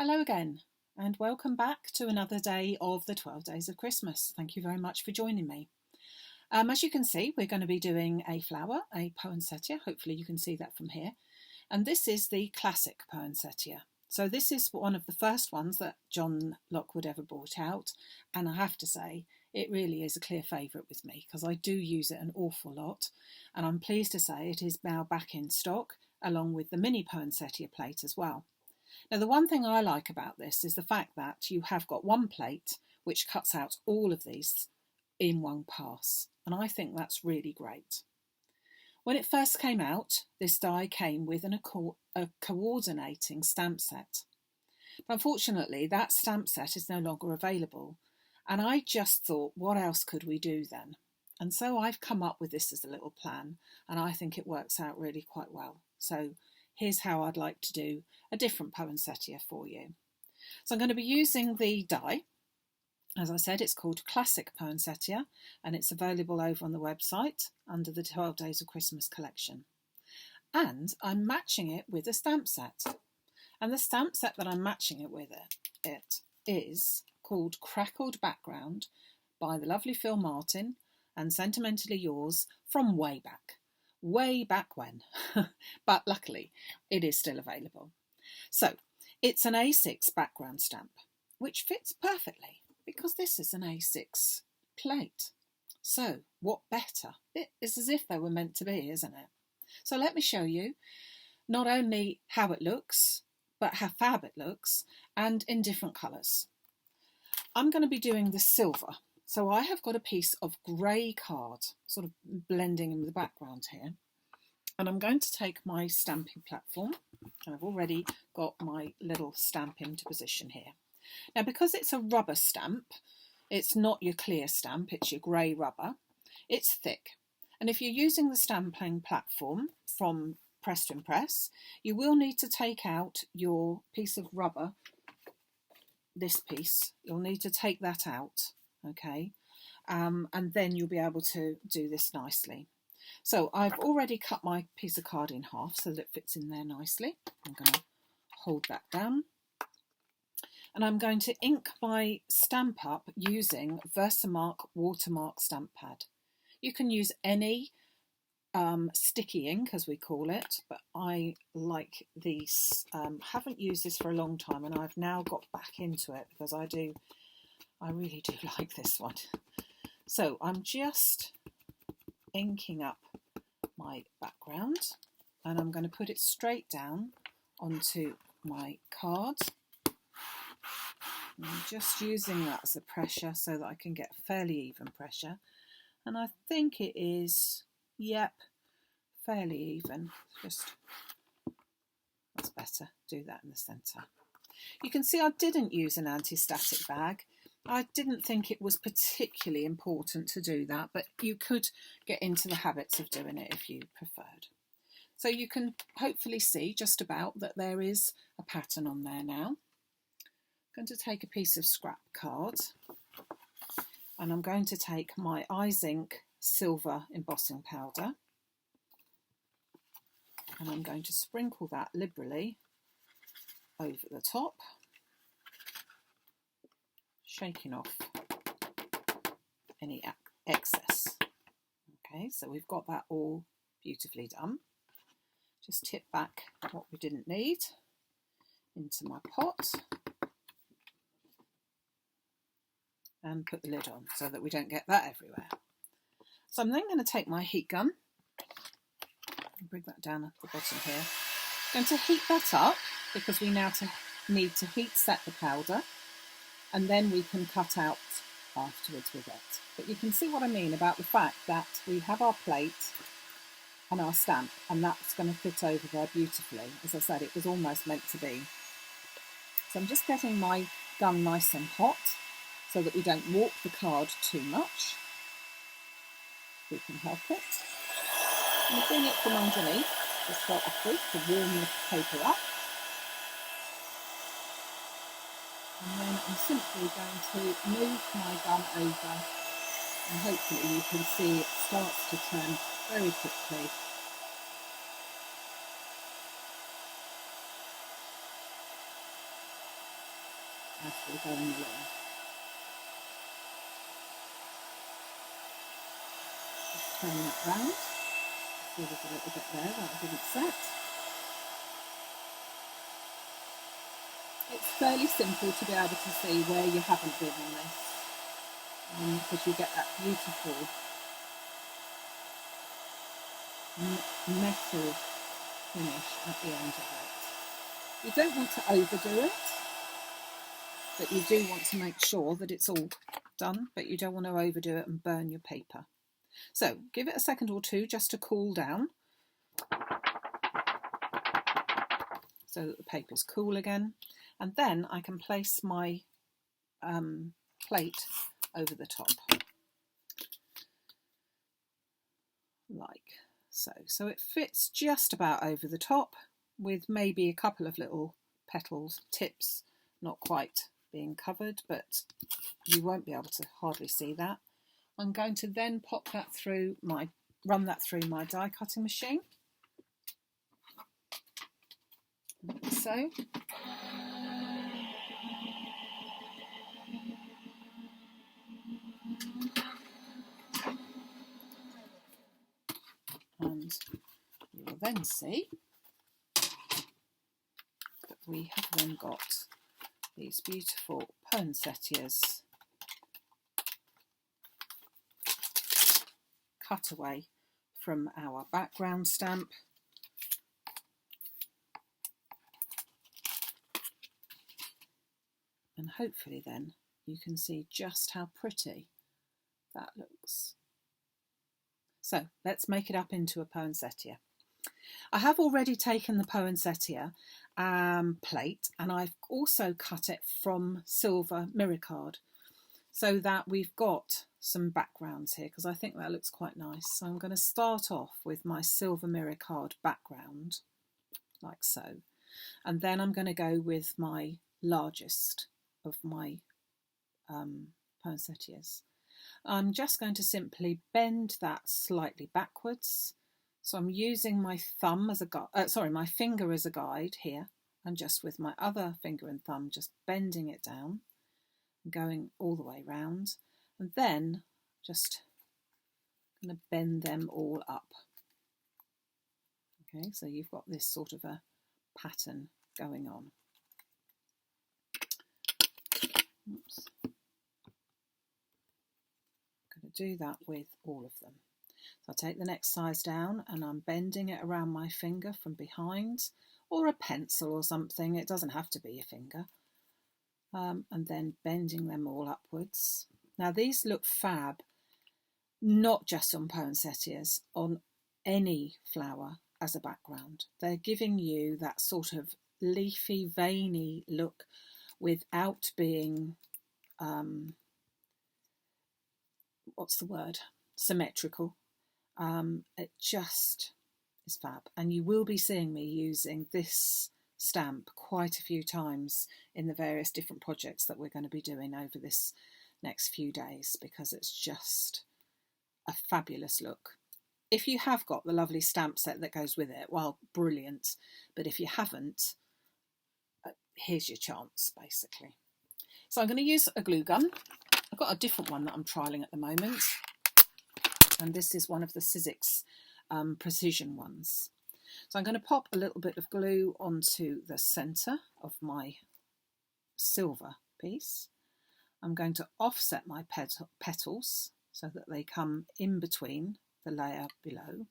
Hello again, and welcome back to another day of the 12 Days of Christmas. Thank you very much for joining me. As you can see, we're going to be doing a flower, a poinsettia. Hopefully you can see that from here. And this is the classic poinsettia. So this is one of the first ones that John Lockwood ever brought out. And I have to say, it really is a clear favourite with me because I do use it an awful lot. And I'm pleased to say it is now back in stock, along with the mini poinsettia plate as well. Now, the one thing I like about this is the fact that you have got one plate which cuts out all of these in one pass, and I think that's really great. When it first came out, this die came with a coordinating stamp set. But unfortunately, that stamp set is no longer available, and I just thought, what else could we do then? And so I've come up with this as a little plan, and I think it works out really quite well. So here's how I'd like to do a different poinsettia for you. So I'm going to be using the die. As I said, it's called Classic Poinsettia, and it's available over on the website under the 12 Days of Christmas collection. And I'm matching it with a stamp set. And the stamp set that I'm matching it with it is called Crackled Background by the lovely Phil Martin and Sentimentally Yours from way back when. But luckily it is still available. So it's an A6 background stamp, which fits perfectly because this is an A6 plate. So what better? It is as if they were meant to be, isn't it? So let me show you not only how it looks, but how fab it looks, and in different colours. I'm going to be doing the silver. So I have got a piece of grey card, sort of blending in the background here. And I'm going to take my stamping platform, and I've already got my little stamp into position here. Now, because it's a rubber stamp, it's not your clear stamp, it's your grey rubber. It's thick. And if you're using the stamping platform from Press to Impress, you will need to take out your piece of rubber, this piece. You'll need to take that out, okay? And then you'll be able to do this nicely. So I've already cut my piece of card in half so that it fits in there nicely. I'm going to hold that down. And I'm going to ink my stamp up using Versamark Watermark Stamp Pad. You can use any sticky ink, as we call it, but I like these. Haven't used this for a long time, and I've now got back into it because I really do like this one. So I'm just inking up my background, and I'm going to put it straight down onto my card. I'm just using that as a pressure so that I can get fairly even pressure, and I think it is, yep, fairly even. Just, that's better, do that in the centre. You can see I didn't use an anti-static bag. I didn't think it was particularly important to do that, but you could get into the habits of doing it if you preferred. So you can hopefully see just about that there is a pattern on there now. I'm going to take a piece of scrap card, and I'm going to take my Izink silver embossing powder, and I'm going to sprinkle that liberally over the top, shaking off any excess. Okay, so we've got that all beautifully done. Just tip back what we didn't need into my pot and put the lid on so that we don't get that everywhere. So I'm then going to take my heat gun and bring that down at the bottom here. I'm going to heat that up because we now need to heat set the powder, and then we can cut out afterwards with it. But you can see what I mean about the fact that we have our plate and our stamp, and that's going to fit over there beautifully. As I said, it was almost meant to be. So I'm just getting my gun nice and hot so that we don't warp the card too much. We can help it. And bring it from underneath to start off with to warm the paper up. And then I'm simply going to move my gun over, and hopefully you can see it starts to turn very quickly. as we're going along. Just turn that round. See, there's a little bit there that I didn't set. It's fairly simple to be able to see where you haven't been on this, because you get that beautiful metal finish at the end of it. You don't want to overdo it, but you do want to make sure that it's all done, but you don't want to overdo it and burn your paper. So give it a second or two just to cool down so that the paper's cool again, and then I can place my plate over the top like so. So it fits just about over the top, with maybe a couple of little petals, tips not quite being covered, but you won't be able to hardly see that. I'm going to then pop that through run that through my die cutting machine, like so. And you will then see that we have then got these beautiful poinsettias cut away from our background stamp. And hopefully then you can see just how pretty that looks. So let's make it up into a poinsettia. I have already taken the poinsettia plate, and I've also cut it from silver mirror card so that we've got some backgrounds here, because I think that looks quite nice. So I'm going to start off with my silver mirror card background like so, and then I'm going to go with my largest of my poinsettias. I'm just going to simply bend that slightly backwards. So I'm using my thumb as a my finger as a guide here, and just with my other finger and thumb just bending it down, going all the way round, and then just going to bend them all up. Okay, so you've got this sort of a pattern going on. Oops. Going to do that with all of them. So I take the next size down and I'm bending it around my finger from behind, or a pencil or something. It doesn't have to be a finger. And then bending them all upwards. Now these look fab, not just on poinsettias, on any flower as a background. They're giving you that sort of leafy, veiny look without being, symmetrical. It just is fab, and you will be seeing me using this stamp quite a few times in the various different projects that we're going to be doing over this next few days, because it's just a fabulous look. If you have got the lovely stamp set that goes with it, well, brilliant, but if you haven't, here's your chance basically. So I'm going to use a glue gun. I've got a different one that I'm trialling at the moment, and this is one of the Izink precision ones. So I'm going to pop a little bit of glue onto the centre of my silver piece. I'm going to offset my petals so that they come in between the layer below,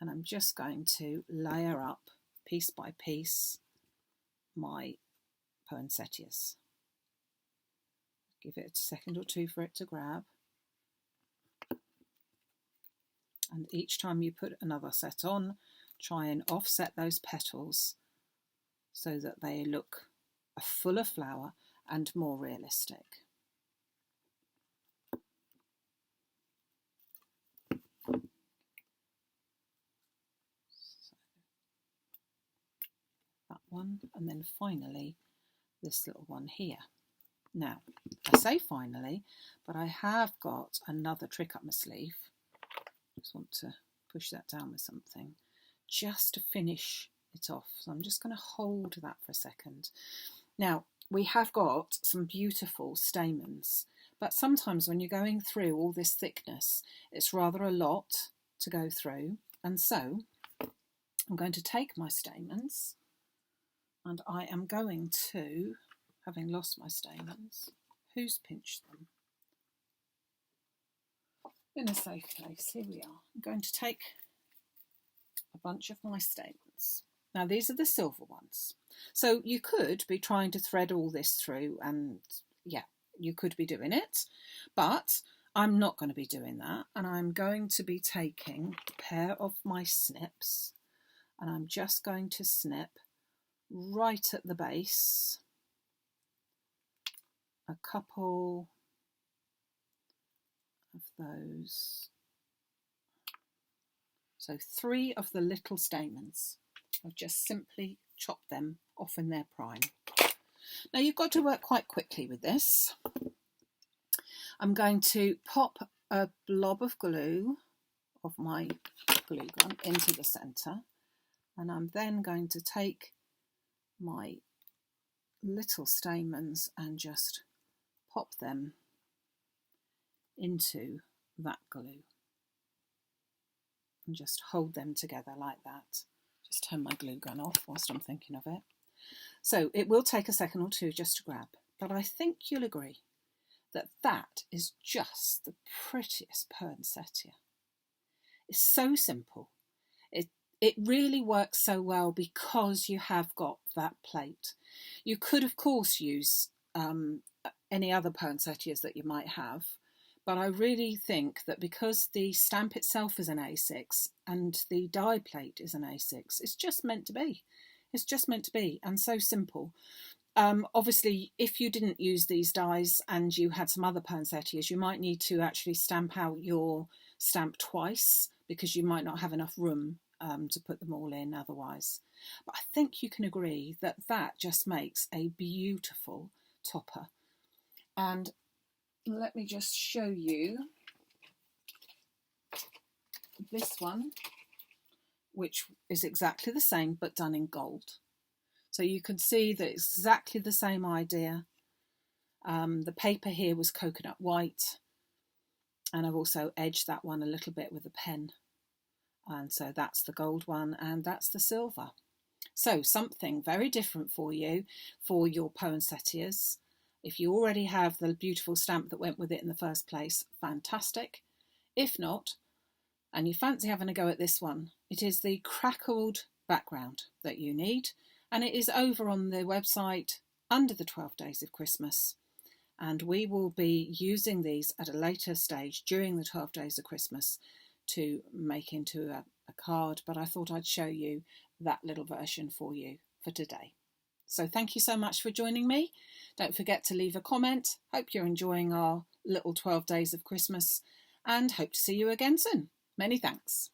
and I'm just going to layer up piece by piece my poinsettias. Give it a second or two for it to grab, and each time you put another set on, try and offset those petals so that they look a fuller flower and more realistic. So that one, and then finally this little one here. Now, I say finally, but I have got another trick up my sleeve. Just want to push that down with something just to finish it off. So I'm just going to hold that for a second. Now, we have got some beautiful stamens, but sometimes when you're going through all this thickness, it's rather a lot to go through. And so I'm going to take my stamens and I am going to, having lost my stamens, who's pinched them? In a safe place, here we are. I'm going to take a bunch of my stamens. Now these are the silver ones. So you could be trying to thread all this through, and yeah, you could be doing it, but I'm not going to be doing that, and I'm going to be taking a pair of my snips, and I'm just going to snip right at the base a couple of those. So 3 of the little stamens. I've just simply chopped them off in their prime. Now you've got to work quite quickly with this. I'm going to pop a blob of glue, of my glue gun, into the centre, and I'm then going to take my little stamens and just pop them into that glue and just hold them together like that. Just turn my glue gun off whilst I'm thinking of it. So it will take a second or two just to grab, but I think you'll agree that that is just the prettiest poinsettia. It's so simple. It really works so well because you have got that plate. You could of course use any other poinsettias that you might have, but I really think that because the stamp itself is an A6 and the die plate is an A6, it's just meant to be. It's just meant to be, and so simple. Obviously, if you didn't use these dies and you had some other poinsettias, you might need to actually stamp out your stamp twice because you might not have enough room to put them all in otherwise. But I think you can agree that that just makes a beautiful topper. And let me just show you this one, which is exactly the same but done in gold. So you can see that it's exactly the same idea. The paper here was coconut white, and I've also edged that one a little bit with a pen. And so that's the gold one and that's the silver. So something very different for you for your poinsettias. If you already have the beautiful stamp that went with it in the first place, fantastic. If not, and you fancy having a go at this one, it is the Crackled background that you need, and it is over on the website under the 12 Days of Christmas, and we will be using these at a later stage during the 12 Days of Christmas to make into a card, but I thought I'd show you that little version for you for today. So thank you so much for joining me. Don't forget to leave a comment. Hope you're enjoying our little 12 Days of Christmas and hope to see you again soon. Many thanks.